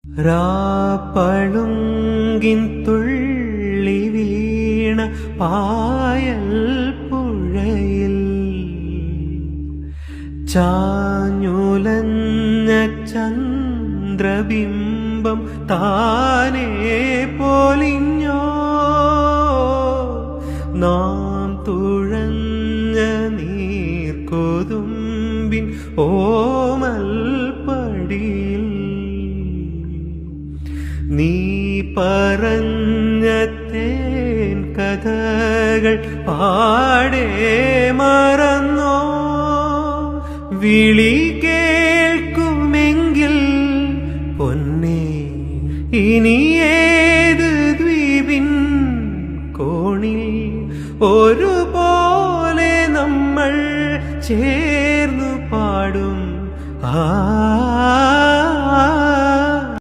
രാപ്പളുങ്കിൻ തുള്ളി വീണ പായൽ പുഴയിൽ ചാഞ്ഞുലഞ്ഞ ചന്ദ്രബിംബം താനേ പൊലിഞ്ഞോ. നാം തുഴഞ്ഞ നീർക്കൊതുമ്പിൻ ഓമൽ പടിയിൽ നീ പറഞ്ഞ തേൻ കഥകൾ പാടേ മറന്നോ. വിളി കേൾക്കുമെങ്കിൽ പൊന്നേ ഇനി ഏത് ദ്വീപിൻ കോണിൽ ഒരുപോലെ നമ്മൾ ചേർന്നു പാടും.